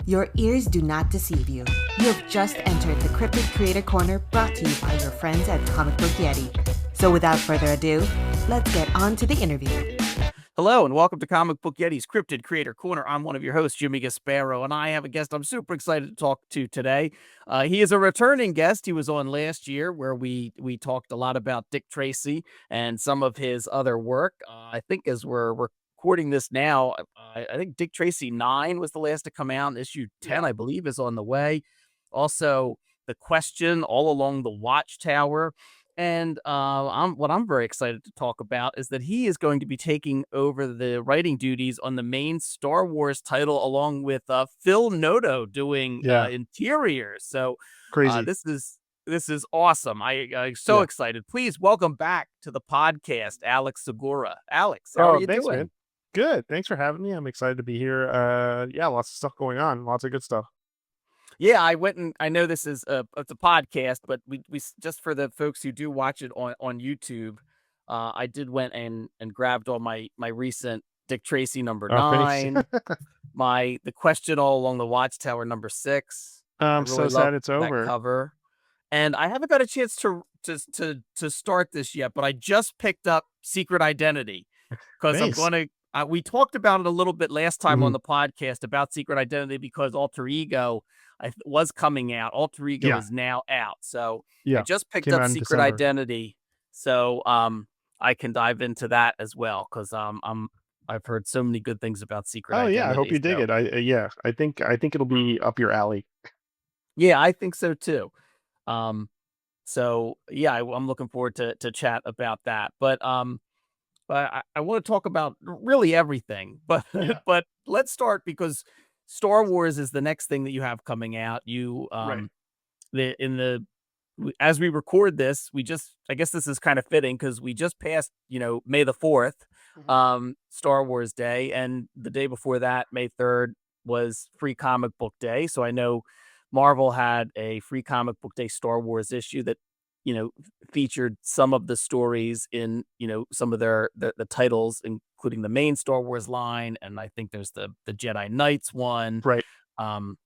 Your ears do not deceive you. You have just entered the Cryptid Creator Corner, brought to you by your friends at Comic Book Yeti. So without further ado, let's get on to the interview. Hello and welcome to Comic Book Yeti's Cryptid Creator Corner. I'm one of your hosts, Jimmy Gasparo, and I have a guest I'm super excited to talk to today. He is a returning guest. He was on last year where we talked a lot about Dick Tracy and some of his other work. I think as we're recording this now, I think Dick Tracy 9 was the last to come out. Issue 10, I believe, is on the way. Also, The Question, All Along the Watchtower. And what I'm very excited to talk about is that he is going to be taking over the writing duties on the main Star Wars title, along with Phil Noto doing Yeah, interiors. So crazy. this is awesome. I'm so Yeah. excited. Please welcome back to the podcast, Alex Segura. Alex, how are you Thanks, doing? man. Good. Thanks for having me. I'm excited to be here. Yeah, lots of stuff going on. Lots of good stuff. Yeah, I went and I know this is it's a podcast, but just for the folks who do watch it on YouTube, I did went and grabbed all my recent Dick Tracy number Oh, thanks. 9, The Question All Along the Watchtower number 6. I I'm really so love sad it's that over. cover, and I haven't got a chance to start this yet, but I just picked up Secret Identity because I'm Thanks. going to. We talked about it a little bit last time on Mhm. the podcast about Secret Identity because Alter Ego was coming out. Alter Ego Yeah, is now out. So I yeah. just picked Came up out in Secret December. Identity. So I can dive into that as well because I've heard so many good things about Secret Oh yeah, I hope Identity. you dig So it. Yeah, I think it'll be up your alley. yeah, I think so too. Um so yeah, I'm looking forward to chat about that. But I want to talk about really everything. But Yeah. but let's start because Star Wars is the next thing that you have coming out. You Right. as we record this, I guess this is kind of fitting because we just passed, May the 4th, Mhm. Star Wars Day, and the day before that, May 3rd, was Free Comic Book Day. So I know Marvel had a Free Comic Book Day Star Wars issue that, featured some of the stories in, some of the titles, including the main Star Wars line, and I think there's the Jedi Knights one. Right. Um,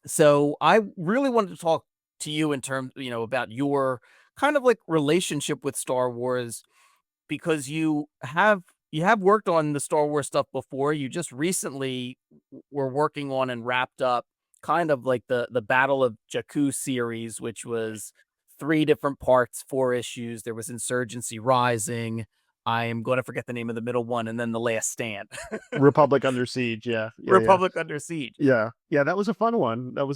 so I really wanted to talk to you in terms, about your kind of like relationship with Star Wars because you have worked on the Star Wars stuff before. You just recently were working on and wrapped up kind of like the Battle of Jakku series, which was 3 different parts, 4 issues. There was Insurgency Rising. I am going to forget the name of the middle one, and then The Last Stand. Republic Under Siege. Yeah, yeah, yeah. Republic Under Siege. Yeah. Yeah, that was a fun one. That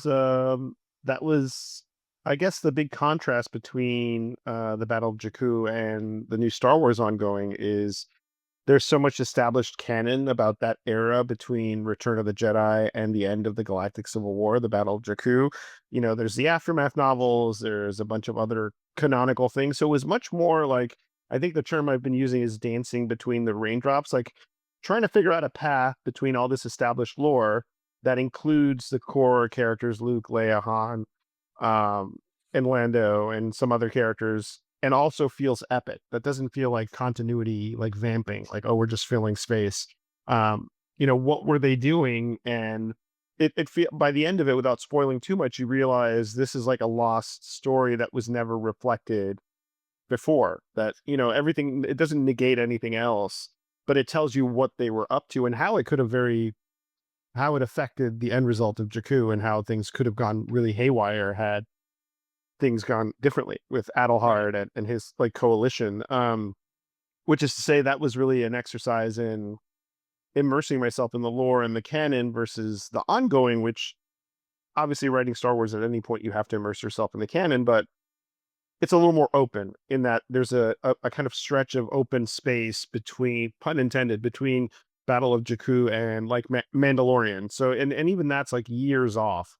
was I guess the big contrast between the Battle of Jakku and the new Star Wars ongoing is there's so much established canon about that era between Return of the Jedi and the end of the Galactic Civil War, the Battle of Jakku. There's the Aftermath novels, there's a bunch of other canonical things. So it was much more like, I think the term I've been using is dancing between the raindrops, like trying to figure out a path between all this established lore that includes the core characters, Luke, Leia, Han, um, and Lando, and some other characters, and also feels epic. That doesn't feel like continuity, like vamping, like, oh, we're just filling space. What were they doing? And it feel by the end of it, without spoiling too much, you realize this is like a lost story that was never reflected before. That, everything, it doesn't negate anything else, but it tells you what they were up to and how it could have how it affected the end result of Jakku, and how things could have gone really haywire had things gone differently with Right. Adelhard and his like coalition. Which is to say that was really an exercise in immersing myself in the lore and the canon versus the ongoing, which obviously writing Star Wars at any point you have to immerse yourself in the canon, but it's a little more open in that there's a kind of stretch of open space between, pun intended, between Battle of Jakku and like Mandalorian. So and even that's like years off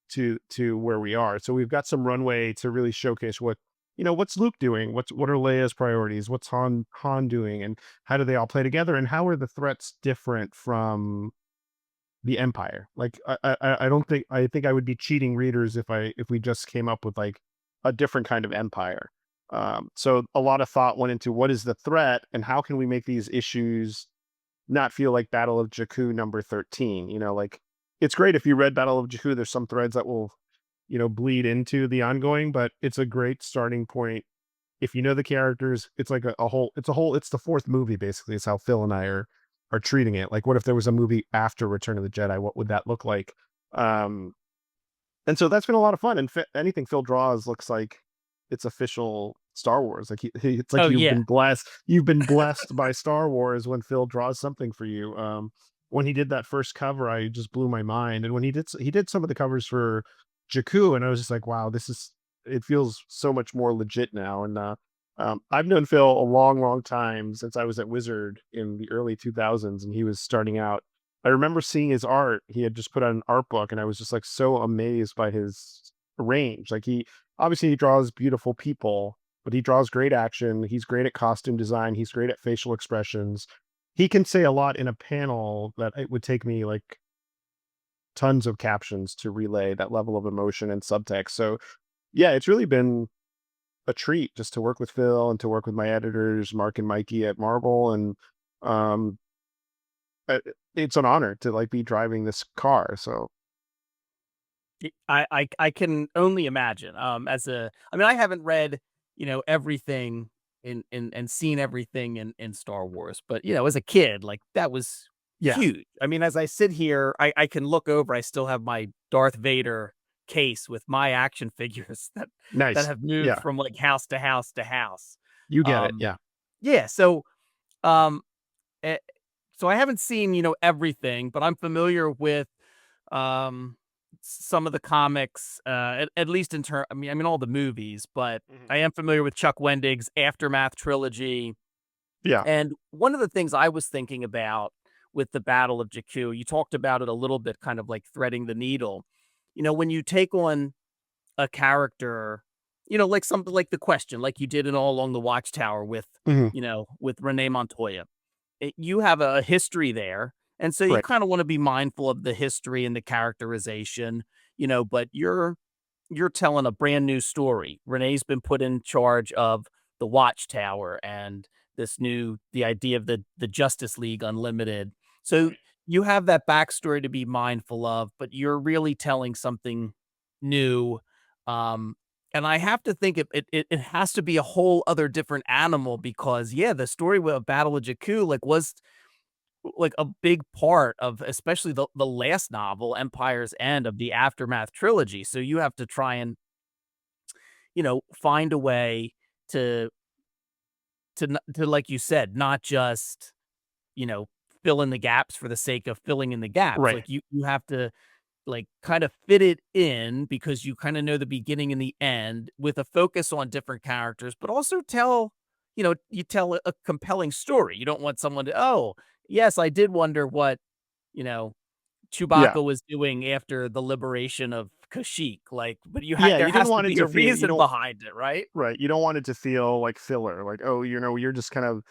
to where we are. So we've got some runway to really showcase what's Luke doing, what are Leia's priorities, what's Han doing, and how do they all play together, and how are the threats different from the Empire? Like I don't think I think I would be cheating readers if we just came up with like a different kind of empire. So a lot of thought went into what is the threat and how can we make these issues not feel like Battle of Jakku number 13. Like it's great if you read Battle of Jakku. There's some threads that will, bleed into the ongoing, but it's a great starting point. If you know the characters, it's like it's the fourth movie basically. Is how Phil and I are treating it. Like, what if there was a movie after Return of the Jedi? What would that look like? Um, and so that's been a lot of fun. And anything Phil draws looks like it's official Star Wars. Like it's like Oh yeah. you've been blessed by Star Wars when Phil draws something for you. When he did that first cover, I just blew my mind. And when he did some of the covers for Jakku, and I was just like, wow, it feels so much more legit now. And I've known Phil a long, long time, since I was at Wizard in the early 2000s, and he was starting out. I remember seeing his art. He had just put out an art book, and I was just like so amazed by his range. Like, he draws beautiful people, but he draws great action. He's great at costume design. He's great at facial expressions. He can say a lot in a panel that it would take me like tons of captions to relay that level of emotion and subtext. So yeah, it's really been a treat just to work with Phil and to work with my editors, Mark and Mikey at Marvel. And um, it's an honor to like be driving this car. So I can only imagine. I mean, I haven't read, everything and seen everything in Star Wars, but as a kid, like that was yeah, huge. I mean, as I sit here, I can look over. I still have my Darth Vader case with my action figures that nice. have moved Yeah, from like house to house to house. you get it. Um, Yeah. yeah. Um, eh, so I haven't seen everything, but I'm familiar with um some of the comics, at least in turn. I mean all the movies, but Mhm. I am familiar with Chuck Wendig's Aftermath trilogy. Yeah. And one of the things I was thinking about with the Battle of Jakku, you talked about it a little bit, kind of like threading the needle. When you take on a character, like something like the Question, like you did in All Along the Watchtower with, Mhm. with Renee Montoya, you have a history there. And so you Right. kind of want to be mindful of the history and the characterization, but you're telling a brand new story. Renee's been put in charge of the Watchtower and the idea of the Justice League Unlimited. So Right. you have that backstory to be mindful of, but you're really telling something new. Um, and I have to think it has to be a whole other different animal because yeah, the story with Battle of Jakku was like a big part of especially the last novel, Empire's End of the Aftermath trilogy. So you have to try and, find a way to to like you said, not just, you know, fill in the gaps for the sake of filling in the gaps. Right. Like you have to like kind of fit it in because you kind of know the beginning and the end with a focus on different characters, but also you tell a compelling story. You don't want someone to, oh, yes, I did wonder what, you know, Yeah. Chewbacca was doing after the liberation of Kashyyyk. Like, but Yeah. there You didn't has to want it be to a feel. You reason don't. behind it, right? Right. You don't want it to feel like filler. Like, oh, you're just kind of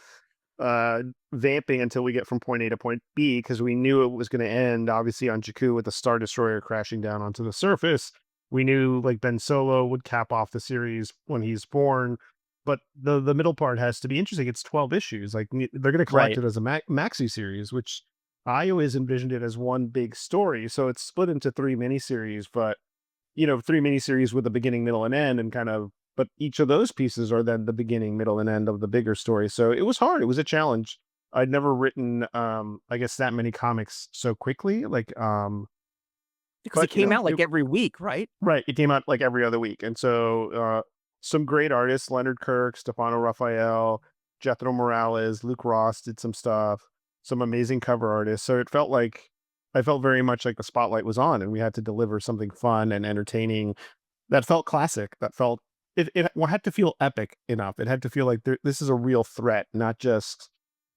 uh vamping until we get from point A to point B, because we knew it was going to end obviously on Jakku with the Star Destroyer crashing down onto the surface. We knew like Ben Solo would cap off the series when he's born, but the middle part has to be interesting. It's 12 issues. Like, they're going to collect Right. it as a maxi series, which I always envisioned it as one big story. So it's split into three miniseries, but three miniseries with a beginning, middle, and end, and kind of, but each of those pieces are then the beginning, middle, and end of the bigger story. So it was hard. It was a challenge. I'd never written, I guess, that many comics so quickly. Like, Because it but came out like every week, right? right, it came out like every other week, and so some great artists: Leonard Kirk, Stefano Raphael, Jethro Morales, Luke Ross did some stuff. Some amazing cover artists. So it felt like I felt very much like the spotlight was on, and we had to deliver something fun and entertaining that felt classic, that felt it had to feel epic enough. It had to feel like this is a real threat, not just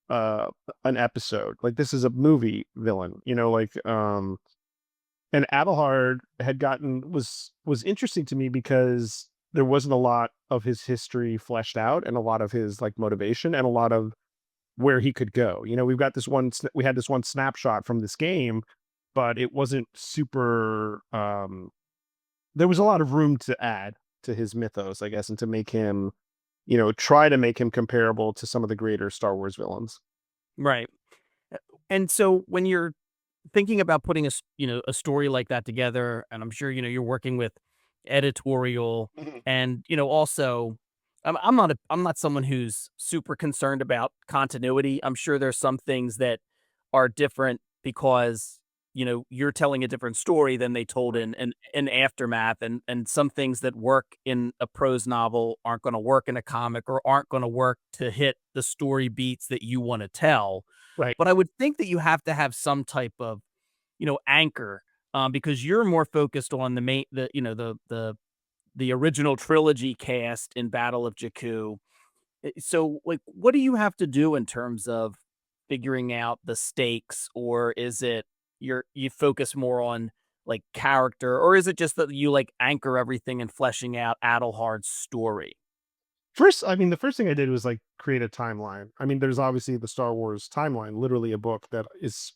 uh an episode. Like, this is a movie villain, like and Adelhard had gotten was interesting to me because there wasn't a lot of his history fleshed out, and a lot of his like motivation, and a lot of where he could go. We had this one snapshot from this game, but it wasn't super there was a lot of room to add to his mythos, I guess, and to make him, try to make him comparable to some of the greater Star Wars villains. Right. And so when you're thinking about putting a story like that together, and I'm sure, you're working with editorial Mhm. and, also I'm not someone who's super concerned about continuity. I'm sure there's some things that are different because, you're telling a different story than they told Right. in Aftermath, and some things that work in a prose novel aren't going to work in a comic or aren't going to work to hit the story beats that you want to tell. Right. But I would think that you have to have some type of, anchor, because you're more focused on the main, the original trilogy cast in Battle of Jakku. So, like, what do you have to do in terms of figuring out the stakes, or is it you focus more on like character, or is it just that you like anchor everything and fleshing out Adelhard's story? The first thing I did was like create a timeline. I mean, there's obviously the Star Wars timeline, literally a book that is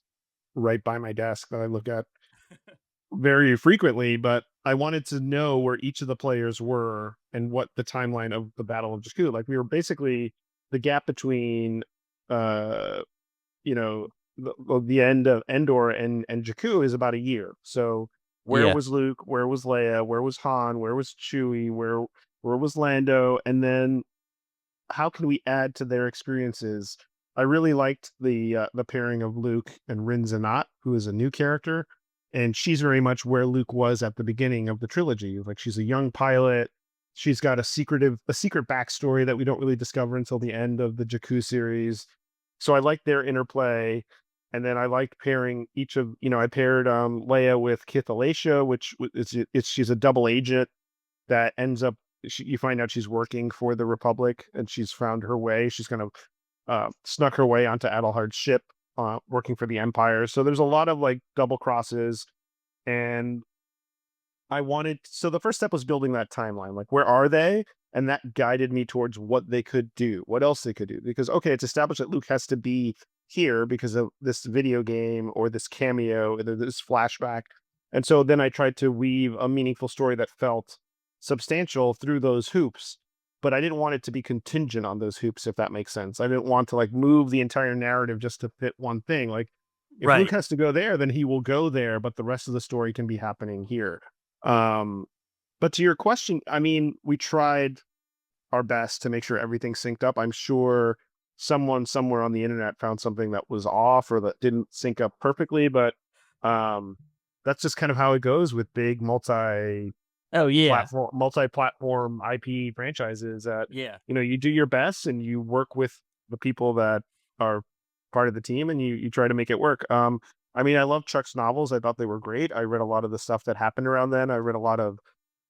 right by my desk that I look at very frequently, but I wanted to know where each of the players were and what the timeline of the Battle of Jakku. Like, we were basically the gap between uh you know the end of Endor and Jakku is about a year. So where Yeah, was Luke? Where was Leia? Where was Han? Where was Chewie? Where was Lando? And then how can we add to their experiences? I really liked the pairing of Luke and Rin Zanat, who is a new character, and she's very much where Luke was at the beginning of the trilogy. Like, she's a young pilot. She's got a secret backstory that we don't really discover until the end of the Jakku series. So I like their interplay. And then I like pairing each of, I paired Leia with Kith Alacia, which she's a double agent that ends up you find out she's working for the Republic and she's found her way. She's kind of snuck her way onto Adelhard's ship, working for the Empire. So there's a lot of like double crosses, and so the first step was building that timeline. Like, where are they? And that guided me towards what they could do, what else they could do. Because, okay, it's established that Luke has to be here because of this video game or this cameo, or this flashback. And so then I tried to weave a meaningful story that felt substantial through those hoops. But I didn't want it to be contingent on those hoops, if that makes sense. I didn't want to like move the entire narrative just to fit one thing. Like, if Luke right. has to go there, then he will go there, but the rest of the story can be happening here. um, but to your question, I mean, we tried our best to make sure everything synced up. I'm sure someone somewhere on the internet found something that was off or that didn't sync up perfectly, but um, that's just kind of how it goes with big Oh yeah, multi-platform IP franchises. That yeah, you do your best and you work with the people that are part of the team, and you try to make it work. I mean, I love Chuck's novels. I thought they were great. I read a lot of the stuff that happened around then. I read a lot of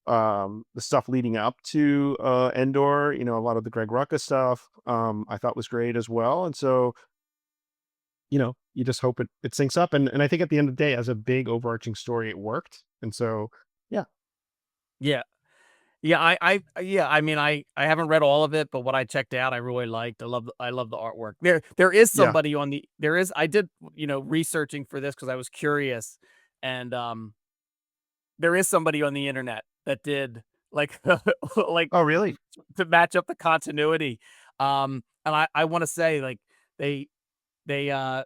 the stuff leading up to Endor. A lot of the Greg Rucka stuff I thought was great as well. And so you just hope it syncs up, and I think at the end of the day, as a big overarching story, it worked. And so yeah. yeah. Yeah, yeah, I mean, I haven't read all of it, but what I checked out, I really liked. I love the artwork. There is Yeah. somebody on the there is I did, researching for this because I was curious, and there is somebody on the internet that did like like Oh, really? to match up the continuity. And I want to say like they they uh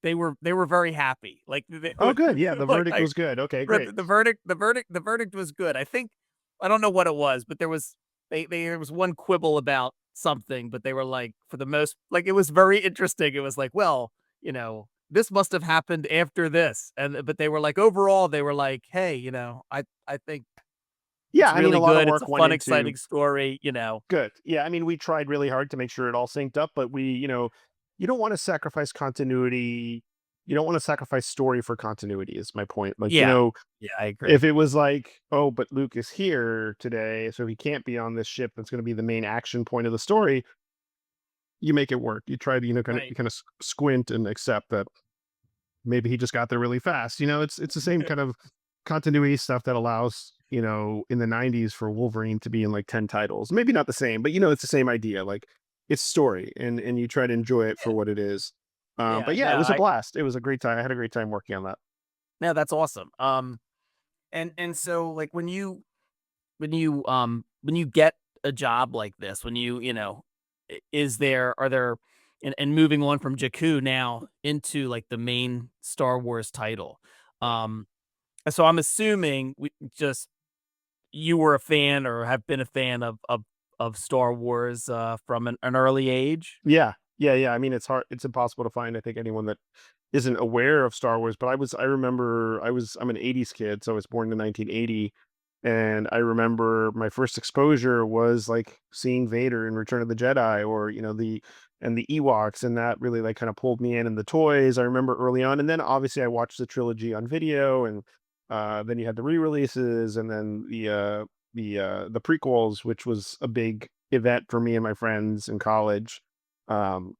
they were very happy. Like Oh, good. Yeah, the like verdict I was good. Okay, read great. the verdict was good. I think I don't know what it was, but there was one quibble about something, but they were like, for the most like, it was very interesting. It was like, well, this must have happened after this. But they were like, overall, they were like, hey, I think Yeah, it's I mean, a really lot of good. It's work a went fun, into. exciting story. Good. Yeah, I mean, we tried really hard to make sure it all synced up, but you don't want to sacrifice continuity. You don't want to sacrifice story for continuity, is my point. Like, Yeah. Yeah, I agree. if it was like, oh, but Luke is here today, so he can't be on this ship that's going to be the main action point of the story, you make it work. You try to, Right. kind of squint and accept that maybe he just got there really fast. It's the same kind of continuity stuff that allows, in the 90s for Wolverine to be in like 10 titles. Maybe not the same, but it's the same idea. Like, it's story, and you try to enjoy it for Yeah. what it is. But Yeah. yeah, it was a blast. It was a great time. I had a great time working on that. No, that's awesome. And so like when you get a job like this, when is there are there and moving on from Jakku now into like the main Star Wars title. Um, so I'm assuming just you were a fan or have been a fan of Star Wars from an early age. Yeah. Yeah, yeah. I mean, it's impossible to find, I think, anyone that isn't aware of Star Wars, but I remember I'm an 80s kid, so I was born in 1980, and I remember my first exposure was like seeing Vader in Return of the Jedi, or the Ewoks, and that really like kind of pulled me in, and the toys I remember early on. And then obviously I watched the trilogy on video, and then you had the re-releases, and then the prequels, which was a big event for me and my friends in college. Um,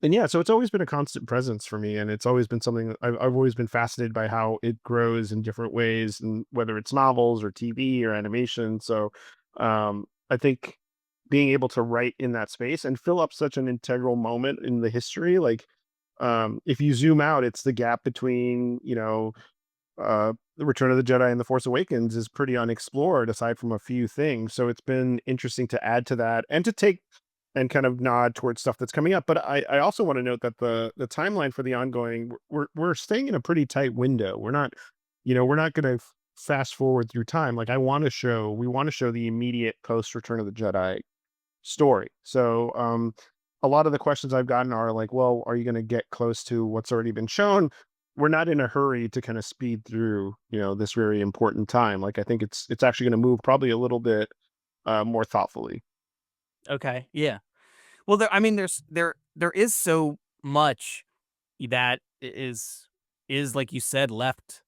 and yeah, so it's always been a constant presence for me, and it's always been something that I've always been fascinated by how it grows in different ways, and whether it's novels or TV or animation. So I think being able to write in that space and fill up such an integral moment in the history, like if you zoom out, it's the gap between the Return of the Jedi and the Force Awakens is pretty unexplored aside from a few things. So it's been interesting to add to that and to take and kind of nod towards stuff that's coming up. But I also want to note that the timeline for the ongoing, we're staying in a pretty tight window. We're not going to fast forward through time. Like we want to show the immediate post Return of the Jedi story. So a lot of the questions I've gotten are like, well, are you going to get close to what's already been shown? We're not in a hurry to kind of speed through, this very important time. Like I think it's actually going to move probably a little bit more thoughtfully. Okay, yeah. Well, I mean, there is so much that is like you said left,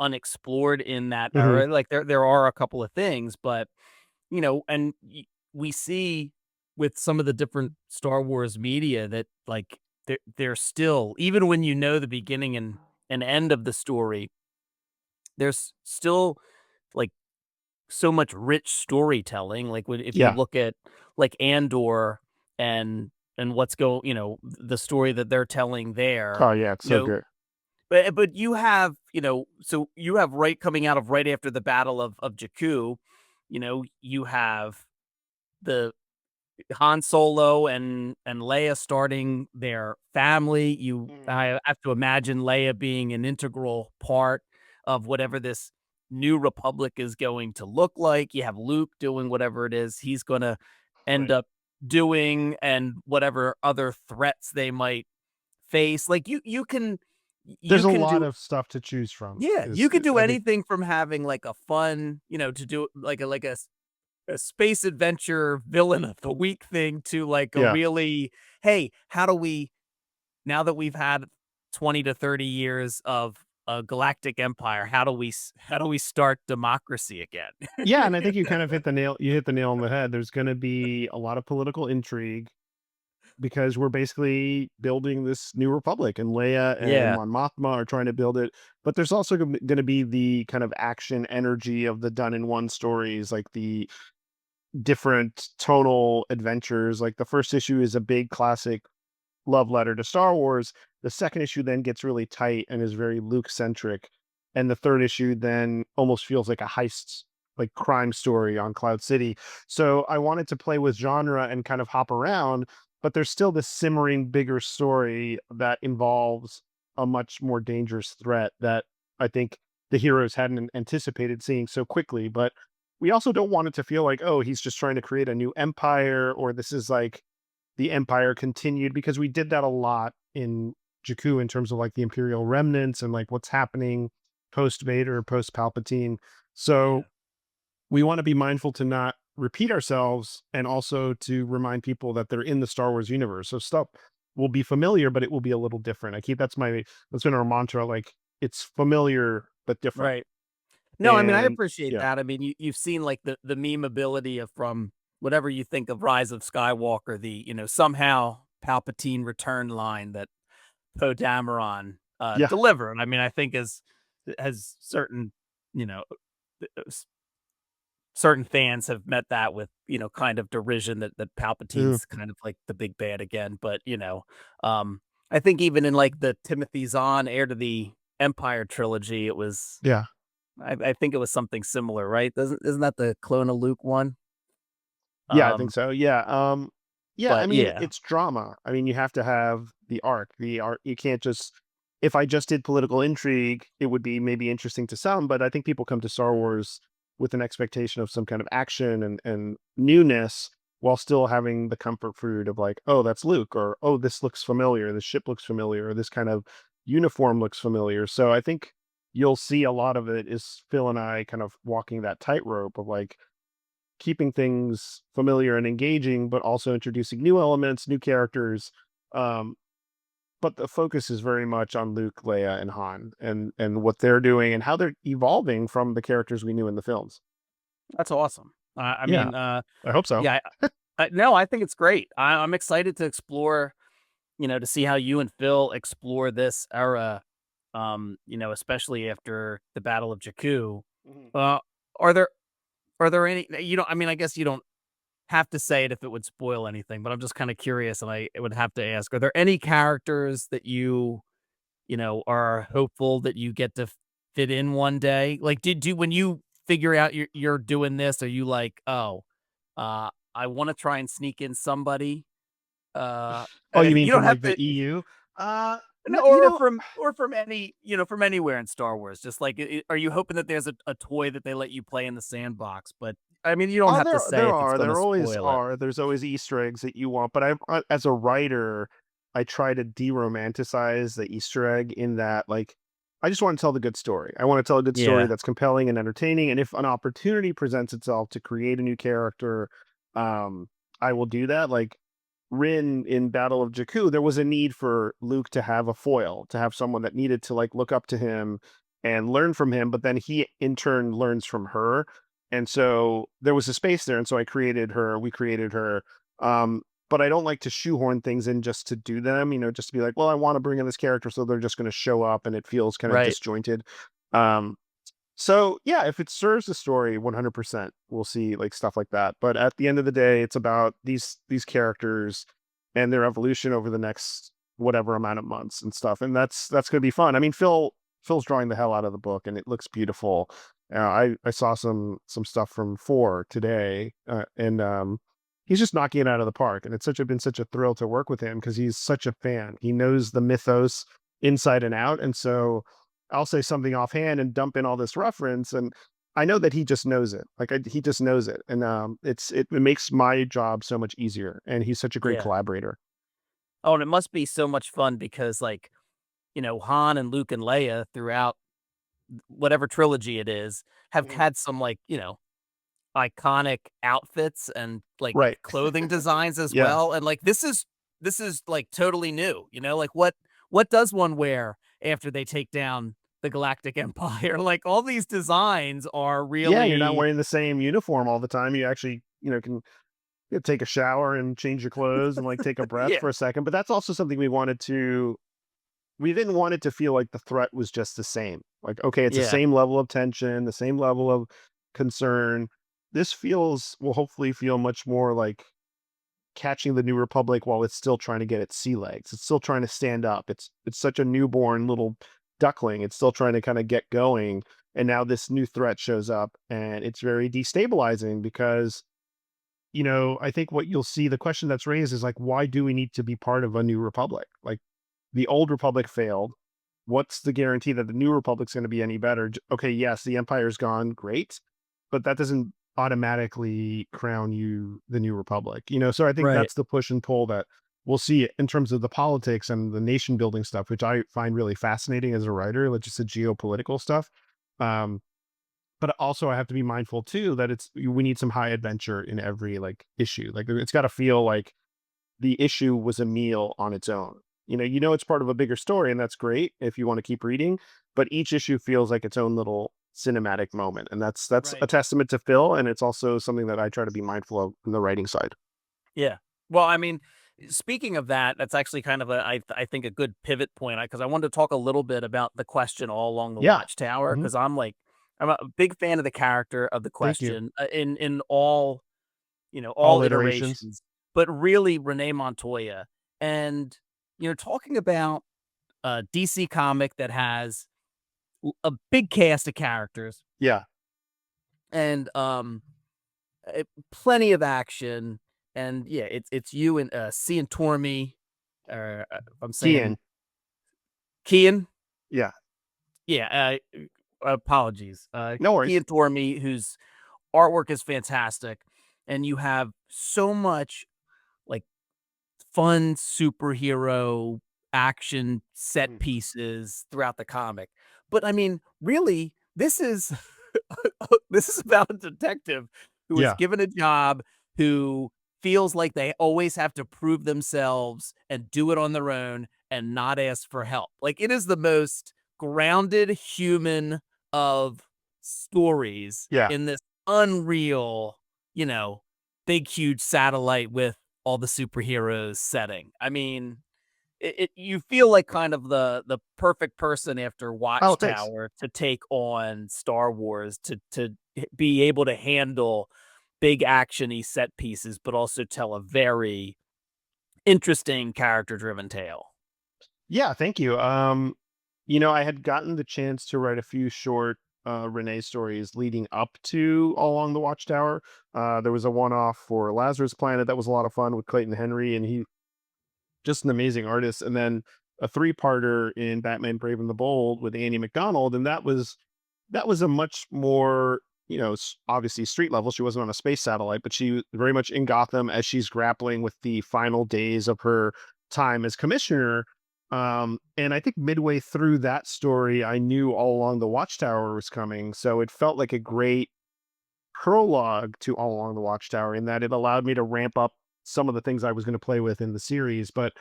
unexplored in that Hmm. era. Like there are a couple of things, but and we see with some of the different Star Wars media that like they're still, even when you know the beginning and end of the story, there's still like so much rich storytelling. Like if you Yeah. look at like Andor and the story that they're telling there, Oh yeah, it's you so know, good. but you have, so you have right coming out of right after the Battle of Jakku, you have the Han Solo and Leia starting their family. Mm. I have to imagine Leia being an integral part of whatever this new republic is going to look like. You have Luke doing whatever it is he's going to end Right. up doing, and whatever other threats they might face. Like There's you a can lot do of stuff to choose from. yeah, you Is could do I think anything from having like a fun, to do like a space adventure villain of the week thing to like a yeah. really, hey, how do we, now that we've had 20 to 30 years of a galactic empire, how do we start democracy again? Yeah, and I think you hit the nail on the head. There's going to be a lot of political intrigue because we're basically building this new republic, and Leia and Yeah, Mon Mothma are trying to build it. But there's also going to be the kind of action energy of the done in one stories, like the different tonal adventures. Like the first issue is a big classic love letter to Star Wars. The second issue then gets really tight and is very Luke centric. And the third issue then almost feels like a heist, like crime story on Cloud City. So I wanted to play with genre and kind of hop around, but there's still this simmering bigger story that involves a much more dangerous threat that I think the heroes hadn't anticipated seeing so quickly. But we also don't want it to feel like, oh, he's just trying to create a new empire, or this is like the empire continued, because we did that a lot in Jakku in terms of like the Imperial remnants and like what's happening post Vader, post Palpatine. So yeah, we want to be mindful to not repeat ourselves, and also to remind people that they're in the Star Wars universe. So stuff will be familiar, but it will be a little different. That's been our mantra. Like it's familiar but different. right. No, I mean, I And appreciate yeah, that. I mean, you've seen like the meme ability of from whatever you think of Rise of Skywalker, the somehow Palpatine return line that Poe Dameron yeah, delivered. I mean, I think has certain, you know, certain fans have met that with, kind of derision that mm, Palpatine's kind of like the big bad again. But, I think even in like the Timothy Zahn Heir to the Empire trilogy, it was, yeah, I think it was something similar, right? Isn't that the Clone of Luke one? yeah. I think Um, so. Yeah. Yeah, I But mean, yeah, it's drama. I mean, you have to have the arc. The arc, you can't just if I just did political intrigue, it would be maybe interesting to some, but I think people come to Star Wars with an expectation of some kind of action and newness while still having the comfort food of like, oh, that's Luke, or oh, this looks familiar, this ship looks familiar, or this kind of uniform looks familiar. So I think you'll see a lot of it is Phil and I kind of walking that tightrope of like keeping things familiar and engaging, but also introducing new elements, new characters. Um, but the focus is very much on Luke, Leia, and Han, and what they're doing and how they're evolving from the characters we knew in the films. that's awesome. I Yeah, mean, I hope so. yeah, no, I think it's great. I'm excited to explore, to see how you and Phil explore this era, especially after the Battle of Jakku. Mhm. Uh, are there are there any I mean, I guess you don't have to say it if it would spoil anything, but I'm just kind of curious, and I would have to ask: are there any characters that are hopeful that you get to fit in one day? Like, did you when you figure out you're doing this, are you like, oh, I want to try and sneak in somebody? Oh, you mean You don't from have like the to. EU? No, No, you know, or from any from anywhere in Star Wars. Just like, are you hoping that there's a toy that they let you play in the sandbox? But I mean, you don't oh, have to there say there if it's are, going to there always spoil it. are. There's always Easter eggs that you want, but as a writer, I try to de-romanticize the Easter egg in that, like, I just want to tell the good story. I want to tell a good story Yeah, that's compelling and entertaining, and if an opportunity presents itself to create a new character, um, I will do that. Like Rin in Battle of Jakku, there was a need for Luke to have a foil, to have someone that needed to like look up to him and learn from him, but then he in turn learns from her. And so there was a space there. And so we created her. But I don't like to shoehorn things in just to do them, just to be like, well, I want to bring in this character, so they're just going to show up and it feels kind of right. disjointed. Um, so yeah, if it serves the story 100%, we'll see like stuff like that. But at the end of the day, it's about these characters and their evolution over the next whatever amount of months and stuff. And that's going to be fun. I mean, Phil's drawing the hell out of the book and it looks beautiful. I saw some stuff from 4 today, and he's just knocking it out of the park. And it's been such a thrill to work with him because he's such a fan. He knows the mythos inside and out, and so I'll say something offhand and dump in all this reference, and I know that he just knows it. Like he just knows it, and it makes my job so much easier. And he's such a great Yeah. collaborator. Oh, and it must be so much fun because, like, Han and Luke and Leia throughout whatever trilogy it is have Mhm. had some, like, iconic outfits and, like, Right? clothing designs as Yeah. well, and, like, this is, like, totally new, like, what does one wear after they take down the Galactic Empire? Like, all these designs are Yeah. You're not really. wearing the same uniform all the time. You actually, can take a shower and change your clothes and like take a breath Yeah, for a second. But that's also something we wanted to. We didn't want it to feel like the threat was just the same. Like, okay, it's the yeah, same level of tension, the same level of concern. This will hopefully feel much more like catching the New Republic while it's still trying to get its sea legs. It's still trying to stand up. It's such a newborn little duckling. It's still trying to kind of get going. And now this new threat shows up and it's very destabilizing because, I think what you'll see, the question that's raised is like, why do we need to be part of a new republic? Like the old republic failed. What's the guarantee that the new republic's going to be any better? Okay, yes, the empire's gone, great, but that doesn't automatically crown you the new republic. So I think right. that's the push and pull that we'll see in terms of the politics and the nation building stuff, which I find really fascinating as a writer, like just the geopolitical stuff. Um, but also I have to be mindful too that we need some high adventure in every like issue. Like it's got to feel like the issue was a meal on its own. It's part of a bigger story, and that's great if you want to keep reading. But each issue feels like its own little cinematic moment, and that's a Right. testament to Phil, and it's also something that I try to be mindful of in the writing side. Yeah. Well, I mean, speaking of that, that's actually kind of I think a good pivot point because I wanted to talk a little bit about the question all along the Yeah. Watchtower Hmm. because I'm a big fan of the character of the Thank you. question in all All all iterations. iterations, but really Renee Montoya and talking about a DC comic that has a big cast of characters Yeah. and plenty of action, and yeah, it's you and Cian Tormey, or if I'm Kian. saying Kian. Yeah. Yeah, apologies. No worries. Cian Tormey, whose artwork is fantastic, and you have so much like fun superhero action set Mm. pieces throughout the comic. But I mean, really, this is this is about a detective who is Yeah. given a job, who feels like they always have to prove themselves and do it on their own and not ask for help. Like, it is the most grounded human of stories Yeah. in this unreal, you know, big, huge satellite with all the superheroes setting. I mean, you feel like kind of the perfect person after Oh, thanks. Watchtower to take on Star Wars, to be able to handle big actiony set pieces, but also tell a very interesting character driven tale. Yeah, thank you. I had gotten the chance to write a few short Renee stories leading up to All Along the Watchtower. There was a one-off for Lazarus Planet that was a lot of fun with Clayton Henry, and he just an amazing artist. And then a three-parter in Batman Brave and the Bold with Andy McDonald, and that was a much more, obviously street level. She wasn't on a space satellite, but she was very much in Gotham as she's grappling with the final days of her time as commissioner. And I think midway through that story, I knew All Along the Watchtower was coming. So it felt like a great prologue to All Along the Watchtower in that it allowed me to ramp up some of the things I was going to play with in the series. But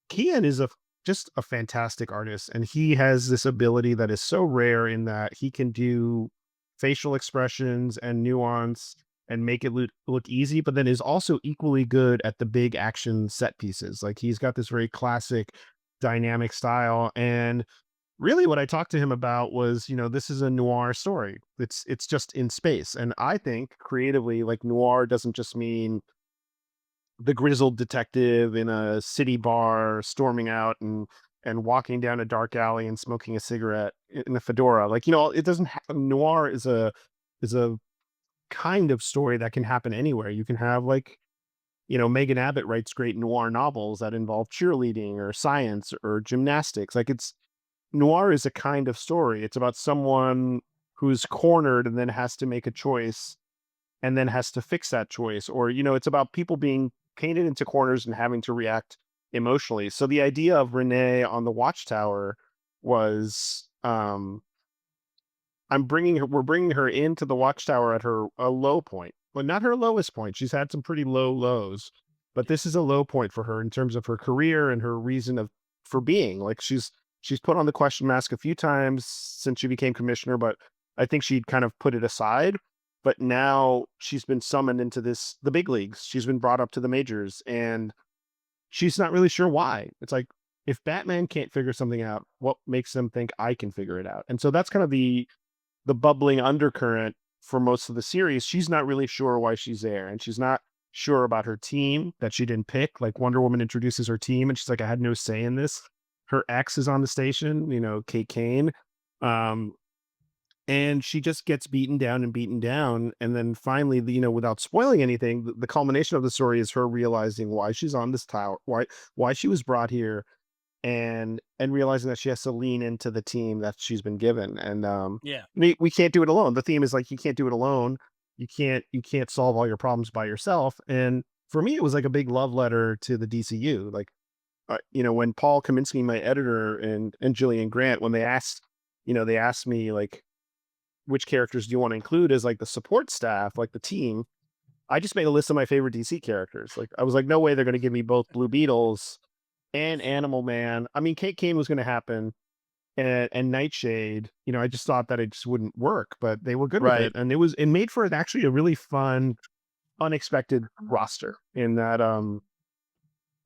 Kian is just a fantastic artist, and he has this ability that is so rare in that he can do facial expressions and nuance and make it look easy, but then is also equally good at the big action set pieces. Like he's got this very classic dynamic style. And really what I talked to him about was, this is a noir story. It's just in space. And I think creatively, like noir doesn't just mean the grizzled detective in a city bar storming out and walking down a dark alley and smoking a cigarette in a fedora. Like, it doesn't noir is a kind of story that can happen anywhere. You can have like, Megan Abbott writes great noir novels that involve cheerleading or science or gymnastics. Like it's noir is a kind of story. It's about someone who's cornered and then has to make a choice and then has to fix that choice. Or, it's about people being painted into corners and having to react emotionally. So the idea of Renee on the Watchtower was we're bringing her into the Watchtower at a low point, but not her lowest point. She's had some pretty low lows, but this is a low point for her in terms of her career and her reason for being. Like she's put on the question mask a few times since she became commissioner, but I think she'd kind of put it aside. But now she's been summoned into the big leagues. She's been brought up to the majors, and she's not really sure why. It's like, if Batman can't figure something out, what makes them think I can figure it out? And so that's kind of the bubbling undercurrent for most of the series. She's not really sure why she's there, and she's not sure about her team that she didn't pick. Like Wonder Woman introduces her team, and she's like, I had no say in this. Her ex is on the station, Kate Kane. And she just gets beaten down and beaten down. And then finally, without spoiling anything, the culmination of the story is her realizing why she's on this tower, why she was brought here, and realizing that she has to lean into the team that she's been given. And Yeah. we can't do it alone. The theme is like, you can't do it alone. You can't solve all your problems by yourself. And for me, it was like a big love letter to the DCU. Like, when Paul Kaminsky, my editor, and Gillian Grant, when they asked me like, which characters do you want to include as like the support staff, like the team, I just made a list of my favorite DC characters. Like I was like, no way they're going to give me both Blue Beetles and Animal Man. I mean, Kate Kane was going to happen, and Nightshade. I just thought that it just wouldn't work, but they were good with Right. it, and it made for actually a really fun, unexpected roster. In that,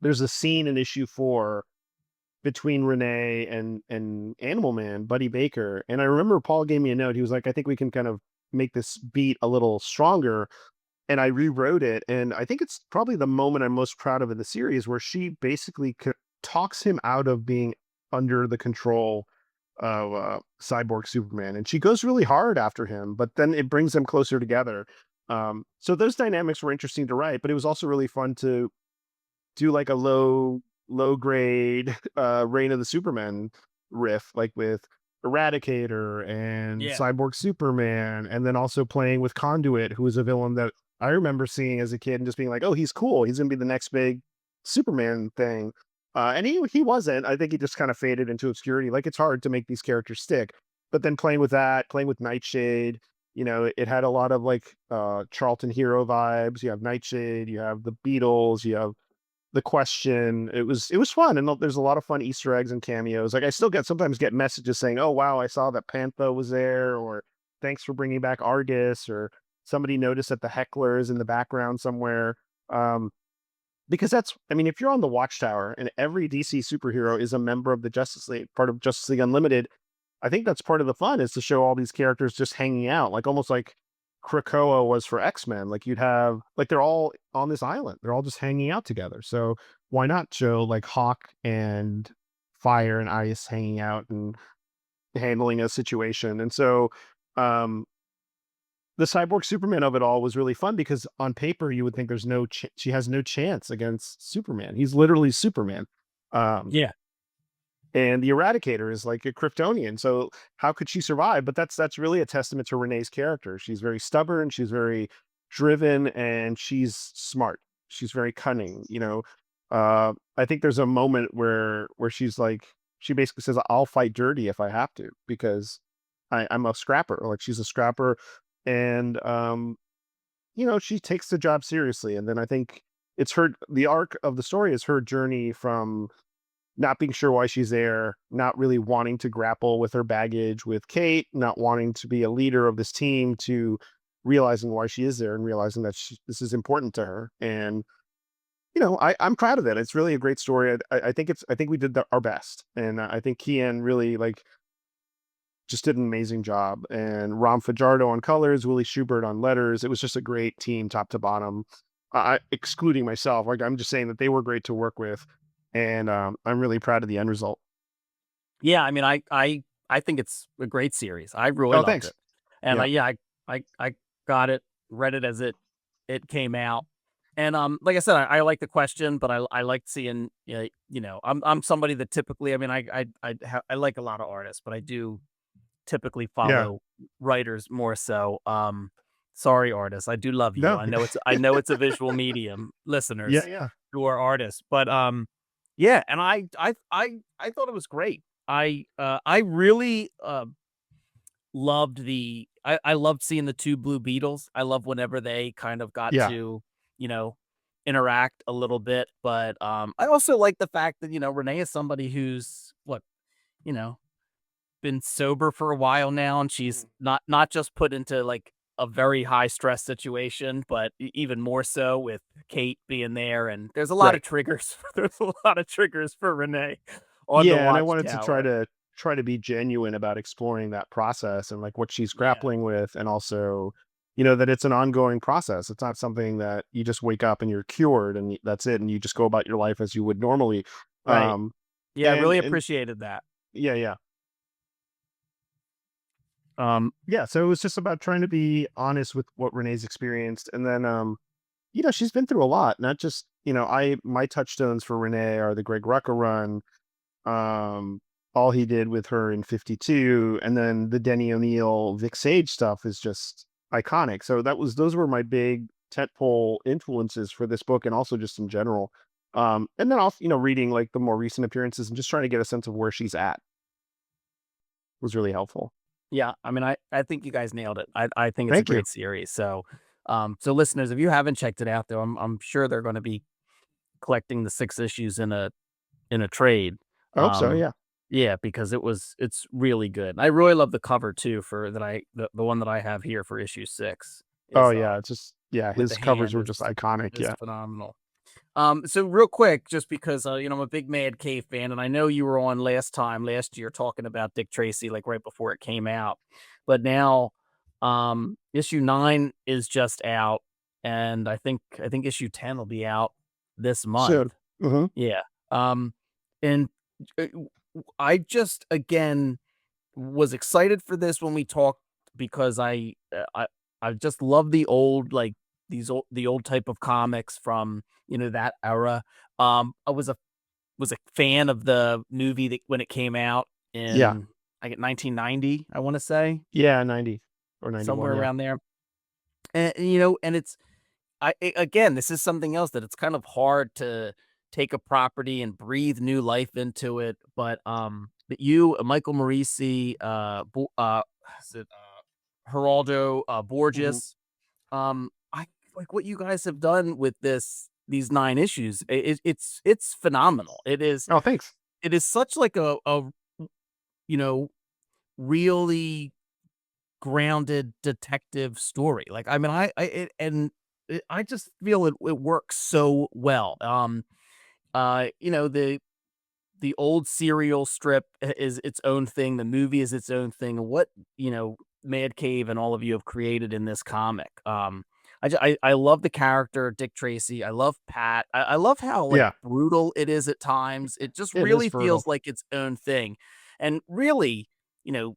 there's a scene in issue 4 between Renee and Animal Man, Buddy Baker. And I remember Paul gave me a note. He was like, I think we can kind of make this beat a little stronger. And I rewrote it. And I think it's probably the moment I'm most proud of in the series, where she basically talks him out of being under the control of Cyborg Superman. And she goes really hard after him, but then it brings them closer together. So those dynamics were interesting to write, but it was also really fun to do like a low grade Reign of the Superman riff, like with Eradicator and Yeah. Cyborg Superman, and then also playing with Conduit, who was a villain that I remember seeing as a kid and just being like, oh, he's cool. He's gonna be the next big Superman thing. And he wasn't. I think he just kind of faded into obscurity. Like it's hard to make these characters stick. But then playing with that, playing with Nightshade, it had a lot of like Charlton Hero vibes. You have Nightshade, you have the Beatles, you have the Question. It was fun, and there's a lot of fun Easter eggs and cameos. Like I still sometimes get messages saying, "Oh wow, I saw that Pantho was there," or "Thanks for bringing back Argus," or somebody noticed that the Heckler's in the background somewhere. Um, because I mean, if you're on the Watchtower and every DC superhero is a member of the Justice League, part of Justice League Unlimited, I think that's part of the fun is to show all these characters just hanging out, like almost like Krakoa was for X-Men. Like you'd have like they're all on this island. They're all just hanging out together. So why not show like Hawk and Fire and Ice hanging out and handling a situation? And so um the cyborg Superman of it all was really fun because on paper you would think there's she has no chance against Superman. He's literally Superman. Um Yeah. and the Eradicator is like a Kryptonian. So how could she survive? But that's really a testament to Renee's character. She's very stubborn, she's very driven, and she's smart. She's very cunning. I think there's a moment where she's like, she basically says, "I'll fight dirty if I have to because I'm a scrapper." Like she's a scrapper, and she takes the job seriously. And then I think the arc of the story is her journey from not being sure why she's there, not really wanting to grapple with her baggage with Kate, not wanting to be a leader of this team, to realizing why she is there and realizing that this is important to her. And I'm proud of it. It's really a great story. I think we did our best, and I think Kian really like just did an amazing job. And Ram Fajardo on colors, Willie Schubert on letters. It was just a great team, top to bottom. Excluding myself, like I'm just saying that they were great to work with, and I'm really proud of the end result. Yeah, I mean, I think it's a great series. I really Oh, loved thanks. it, and Yeah, yeah, I got it, read it as it came out, and like I said, I like the question, but I like seeing, I'm somebody that typically, I mean, I like a lot of artists, but I do typically yeah. follow writers more so. Sorry, artists, I do love you. No, I know it's a visual medium, yeah, listeners yeah, who are artists, but yeah, and I thought it was great. I really loved I loved seeing the two Blue Beetles. I love whenever they kind of got yeah. to, you know, interact a little bit. But I also like the fact that, Renee is somebody who's you know, been sober for a while now, and she's not just put into like a very high stress situation, but even more so with Kate being there. And there's a lot Right. of triggers. There's a lot of triggers for Renee on the Yeah, and I wanted to try Watchtower. to be genuine about exploring that process and like what she's Yeah. grappling with, and also, that it's an ongoing process. It's not something that you just wake up and you're cured and that's it, and you just go about your life as you would normally. Right. Um, Yeah, I and really and appreciated that. yeah, yeah. Um, Yeah, so it was just about trying to be honest with what Renee's experienced. And then she's been through a lot, not just, my touchstones for Renee are the Greg Rucka run, um, all he did with her in 52, and then the Denny O'Neil Vic Sage stuff is just iconic. So those were my big tentpole influences for this book and also just in general. And then also, reading like the more recent appearances and just trying to get a sense of where she's at was really helpful. yeah, I mean, I think you guys nailed it. I think it's a Thank you. great series. So, so listeners, if you haven't checked it out, though, I'm sure they're going to be collecting the 6 issues in a trade. I hope so. Yeah. Yeah, because it's really good. And I really love the cover too for the one that I have here for issue 6 Oh is yeah. It's just, yeah, with the his covers hand were just iconic. is Yeah. phenomenal. So real quick, just because I'm a big Mad Cave fan, and I know you were on last year talking about Dick Tracy, like right before it came out. But now, issue 9 is just out, and I think issue 10 will be out this month. Soon. Hmm. Yeah. Um, and I just again was excited for this when we talked because I I just love the old, like, the old type of comics from, that era. I was a fan of the movie that when it came out Yeah. in, I get 1990, I wanna say, Yeah, 90 or 91, somewhere yeah. around there. And it's again, this is something else that it's kind of hard to take a property and breathe new life into it, but you, Michael Morisi, is it, Geraldo, Mhm. Borges, I like what you guys have done with these 9 issues. It's phenomenal. Oh, thanks. It is such like you know, really grounded detective story. Like, I mean, I just feel it works so well. The old serial strip is its own thing. The movie is its own thing. What, Mad Cave and all of you have created in this comic. I love the character Dick Tracy. I love Pat. I love how like Yeah, brutal it is at times. It just it is really brutal. feels like its own thing, and really, you know,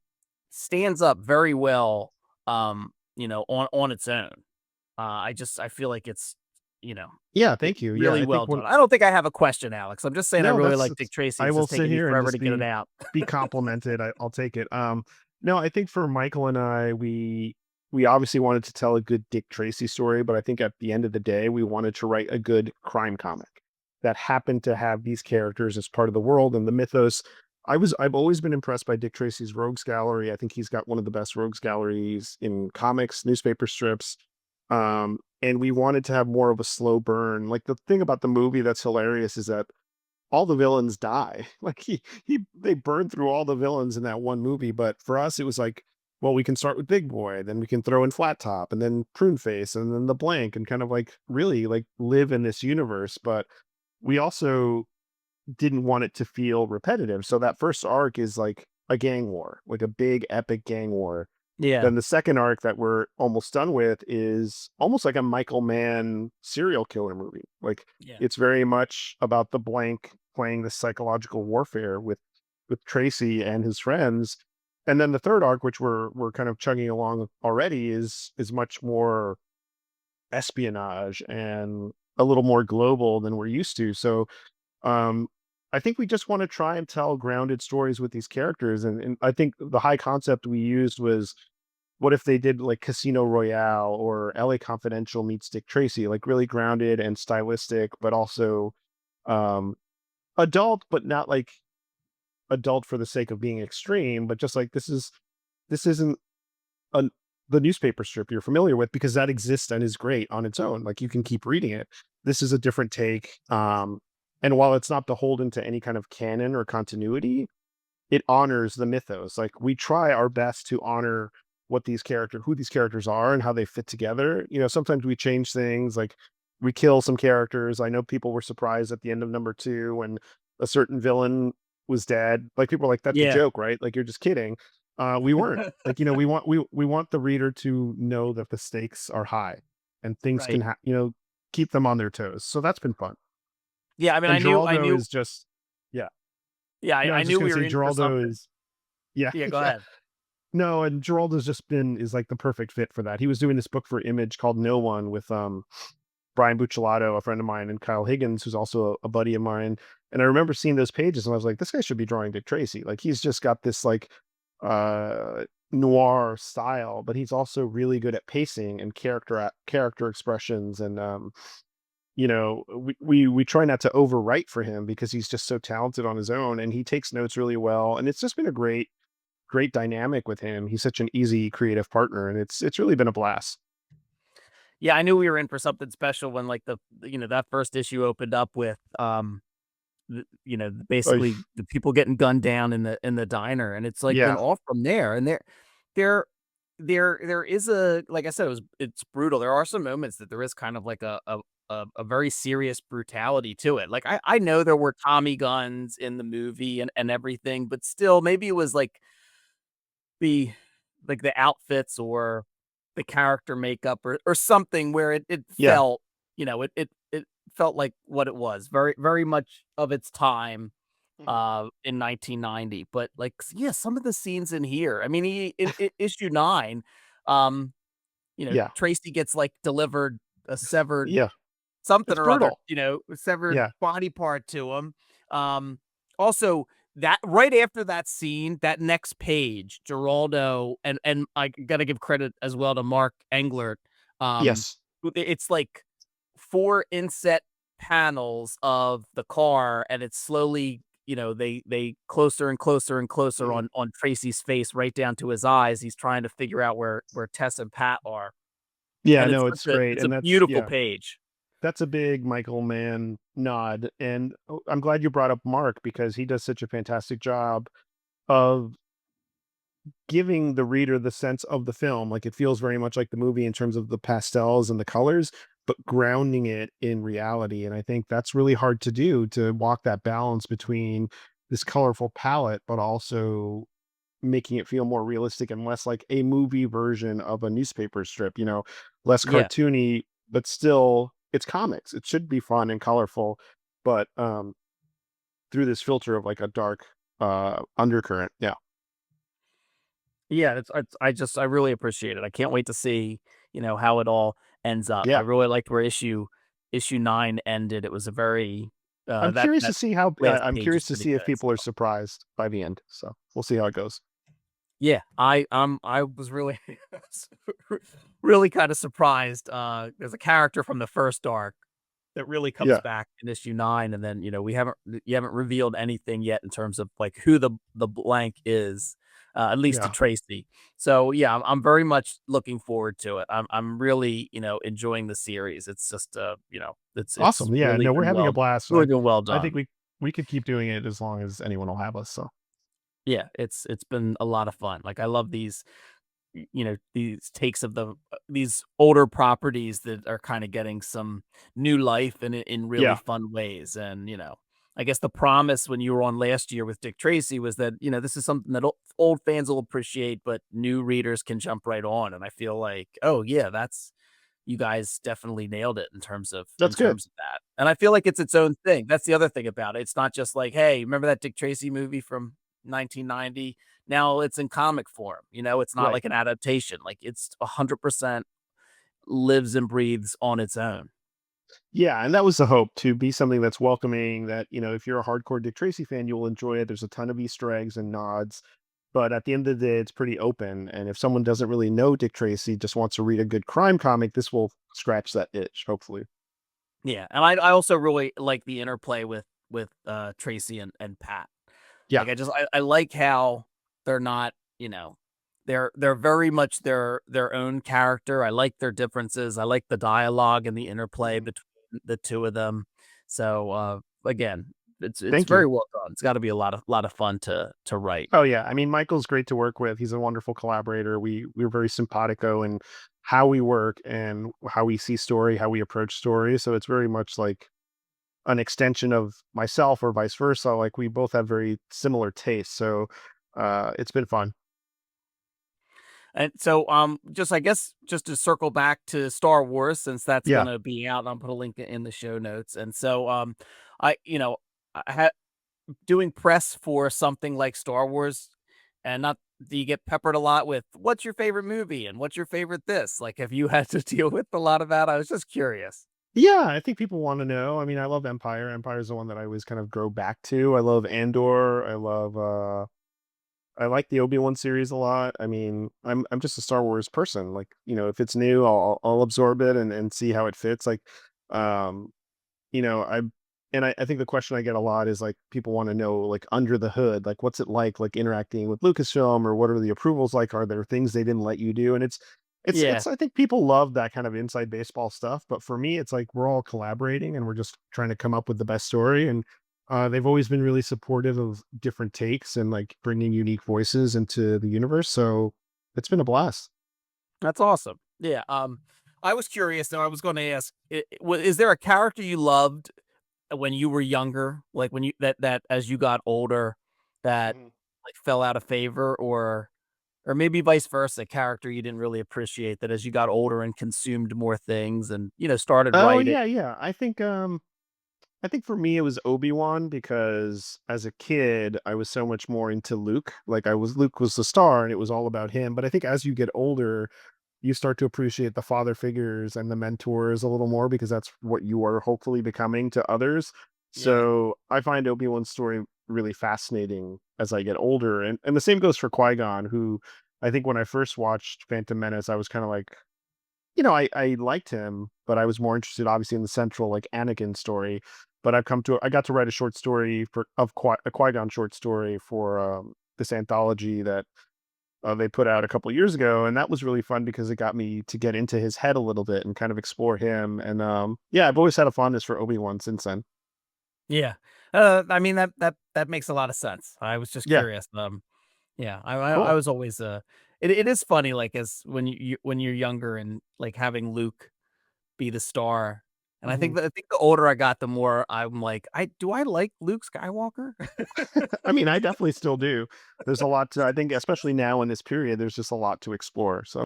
stands up very well. On its own. I feel like it's, you know, Yeah, thank you. Yeah, really I well think when done. I don't think I have a question, Alex. I'm just saying I no, really that's like Dick it's Tracy. I It's will just sit taking me here and forever just to get it out. be complimented. I'll take it. No, I think for Michael and I, we obviously wanted to tell a good Dick Tracy story, but I think at the end of the day, we wanted to write a good crime comic that happened to have these characters as part of the world and the mythos. I've always been impressed by Dick Tracy's rogues gallery. I think he's got one of the best rogues galleries in comics, newspaper strips. And we wanted to have more of a slow burn. Like the thing about the movie that's hilarious is that all the villains die. Like they burned through all the villains in that one movie. But for us, it was like, well, we can start with Big Boy, then we can throw in Flat Top, and then Prune Face, and then the Blank, and kind of like really like live in this universe. But we also didn't want it to feel repetitive. So that first arc is like a gang war, like a big epic gang war. Yeah. Then the second arc that we're almost done with is almost like a Michael Mann serial killer movie. Like Yeah. it's very much about the Blank playing the psychological warfare with Tracy and his friends. And then the third arc, which we're kind of chugging along already, is much more espionage and a little more global than we're used to. So um, I think we just want to try and tell grounded stories with these characters. And I think the high concept we used was what if they did like Casino Royale or LA Confidential meets Dick Tracy, like really grounded and stylistic, but also um, adult, but not like adult for the sake of being extreme, but just like this isn't a, the newspaper strip you're familiar with because that exists and is great on its own. Like you can keep reading it. This is a different take. And while it's not beholden to any kind of canon or continuity, it honors the mythos. Like we try our best to honor who these characters are and how they fit together. You know, sometimes we change things, like we kill some characters. I know people were surprised at the end of number 2 when a certain villain was dead. Like people were like, "That's a Yeah. joke, right? Like you're just kidding." We weren't. Like we want the reader to know that the stakes are high and things Right. can keep them on their toes. So that's been fun. Yeah, I mean, And I Geraldo knew is just yeah. yeah, No, I I was just knew gonna we were say in for Geraldo something. is yeah, Yeah, go yeah. ahead. No, and Geraldo's just been is like the perfect fit for that. He was doing this book for Image called No One with Brian Buccellato, a friend of mine, and Kyle Higgins, who's also a buddy of mine. And I remember seeing those pages and I was like, this guy should be drawing Dick Tracy. Like he's just got this like uh noir style, but he's also really good at pacing and character expressions. And we try not to overwrite for him because he's just so talented on his own and he takes notes really well. And it's just been a great dynamic with him. He's such an easy creative partner, and it's really been a blast. Yeah, I knew we were in for something special when like that first issue opened up with Like, basically the people getting gunned down in the diner, and it's like went yeah, off from there. And there there is a, like I said, it's brutal. There are some moments that there is kind of like a very serious brutality to it. Like I know there were Tommy guns in the movie and everything, but still maybe it was the the outfits or the character makeup or something where it yeah, felt, it felt like what it was, very very much of its time mhm, in 1990. But like yeah, some of the scenes in here, I mean, issue 9, um Yeah. Tracy gets like delivered a severed Yeah. something It's or other, brutal. severed Yeah. body part to him. Um, Also, that right after that scene, that next page, Geraldo, and I gotta give credit as well to Mark Englert. Um, Yes. it's like 4 inset panels of the car, and it's slowly, they closer and closer and closer Mhm. on Tracy's face, right down to his eyes. He's trying to figure out where Tess and Pat are, Yeah, and no, it's great, it's a and that's beautiful yeah, page. that's a big Michael Mann nod, and, I'm glad you brought up Mark because he does such a fantastic job of giving the reader the sense of the film. Like, it feels very much like the movie in terms of the pastels and the colors, but grounding it in reality, and I think that's really hard to do, to walk that balance between this colorful palette, but also making it feel more realistic and less like a movie version of a newspaper strip, less Yeah. cartoony, but still it's comics. It should be fun and colorful, but through this filter of like a dark undercurrent. Yeah. Yeah, I really appreciate it. I can't wait to see, how it all ends up. I Yeah. really liked where issue 9 ended. It was a very I'm curious to that see how last I'm page is curious to pretty see if good. people are So, surprised by the end. So we'll see how it goes. yeah, I was really really kind of surprised. There's a character from the first arc that really comes Yeah. back in issue 9, and then, you haven't revealed anything yet in terms of, like, who the blank is, at least to Yeah. Tracy. So, yeah, I'm very much looking forward to it. I'm really, enjoying the series. It's just, it's Awesome. Yeah. really No, we're been having a well blast. really been well I think done. we could keep doing it as long as anyone will have us. So Yeah, it's been a lot of fun. Like, I love these takes of these older properties that are kind of getting some new life in really yeah. fun ways. And I guess the promise when you were on last year with Dick Tracy was that this is something that old fans will appreciate, but new readers can jump right on. And I feel like, oh yeah, that's you guys definitely nailed it in terms of That's good. that. And I feel like it's its own thing. That's the other thing about it. It's not just like, hey, remember that Dick Tracy movie from 1990? Now it's in comic form. It's not Right. like an adaptation. Like, it's 100% lives and breathes on its own. Yeah, and that was the hope, to be something that's welcoming, that, if you're a hardcore Dick Tracy fan, you'll enjoy it. There's a ton of Easter eggs and nods, but at the end of the day, it's pretty open. And if someone doesn't really know Dick Tracy, just wants to read a good crime comic, this will scratch that itch, hopefully. Yeah, and I also really like the interplay with Tracy and Pat. Yeah. Like, I like how they're not, they're very much their own character. I like their differences. I like the dialogue and the interplay Mhm. between the 2 of them. So, again, it's Thank you. very well done. It's gotta be a lot of fun to write. Oh yeah, I mean, Michael's great to work with. He's a wonderful collaborator. We're very simpatico in how we work and how we see story, how we approach story. So it's very much like an extension of myself or vice versa. Like, we both have very similar tastes. So it's been fun. And so, just I guess just to circle back to Star Wars, since that's Yeah. gonna be out, I'll put a link in the show notes. And so, I you know, I had doing press for something like Star Wars, and not do you get peppered a lot with what's your favorite movie and what's your favorite this? Like, have you had to deal with a lot of that? I was just curious. Yeah, I think people want to know. I mean, I love Empire. Empire is the one that I always kind of go back to. I love Andor. I like the Obi-Wan series a lot. I mean, I'm just a Star Wars person. Like, if it's new, I'll absorb it and see how it fits. Like, um, I I think the question I get a lot is like, people want to know, like, under the hood, like, what's it like interacting with Lucasfilm, or what are the approvals like? Are there things they didn't let you do? And Yeah, it's I think people love that kind of inside baseball stuff, but for me, it's like we're all collaborating and we're just trying to come up with the best story. And they've always been really supportive of different takes and like bringing unique voices into the universe. So it's been a blast. that's awesome. Yeah, I was curious though. I was going to ask, is there a character you loved when you were younger, like when you that as you got older, that Mhm. like fell out of favor, or maybe vice versa, a character you didn't really appreciate that as you got older and consumed more things and started Oh writing. yeah, yeah. I think for me it was Obi-Wan, because as a kid I was so much more into Luke. Like, Luke was the star and it was all about him. But I think as you get older, you start to appreciate the father figures and the mentors a little more because that's what you are hopefully becoming to others. Yeah. So I find Obi-Wan's story really fascinating as I get older. And the same goes for Qui-Gon, who I think when I first watched Phantom Menace, I was kind of like, I liked him, but I was more interested obviously in the central like Anakin story. But I got to write a short story a Qui-Gon short story for this anthology that they put out a couple years ago, and that was really fun because it got me to get into his head a little bit and kind of explore him. And yeah, I've always had a fondness for Obi-Wan since then. Yeah. I mean that makes a lot of sense. I was just Yeah, curious. Yeah, I cool. was always it is funny like as when you're younger and like having Luke be the star. And Mhm. I think the older I got, the more I'm like, I like Luke Skywalker? I mean, I definitely still do. There's a lot to, I think, especially now in this period, there's just a lot to explore. So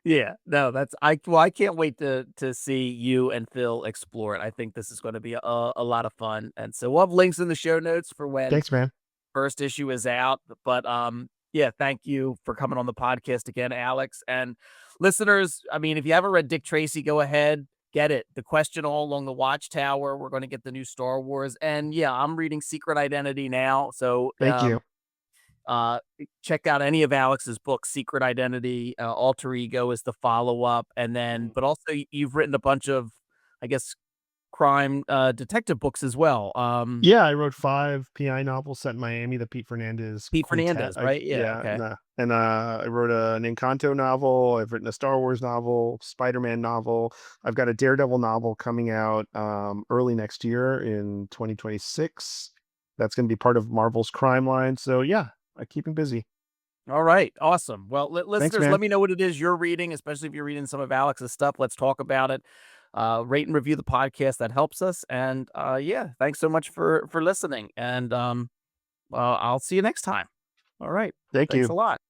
Yeah, no, I can't wait to see you and Phil explore it. I think this is going to be a lot of fun. And so we'll have links in the show notes for when thanks, man. first issue is out. But yeah, thank you for coming on the podcast again, Alex. And listeners, I mean, if you haven't read Dick Tracy, go ahead, get it. The Question All Along the Watchtower. We're going to get the new Star Wars. And yeah, I'm reading Secret Identity now. So Thank you. uh check out any of Alex's books. Secret Identity, Alter Ego is the follow-up. And then Mhm. but also you've written a bunch of, I guess, crime detective books as well. Yeah, I wrote 5 PI novels set in Miami, the Pete Fernandez Pete quintet. Fernandez, right? Yeah, Yeah, okay. I wrote an Encanto novel. I've written a Star Wars novel, Spider-Man novel. I've got a Daredevil novel coming out early next year in 2026. That's going to be part of Marvel's crime line. So yeah, I keep him busy. All right, awesome. Well, Thanks, listeners, man. let me know what it is you're reading, especially if you're reading some of Alex's stuff. Let's talk about it. Rate and review the podcast. That helps us. And yeah, thanks so much for listening. And I'll see you next time. All right. Thank Thanks you. a lot.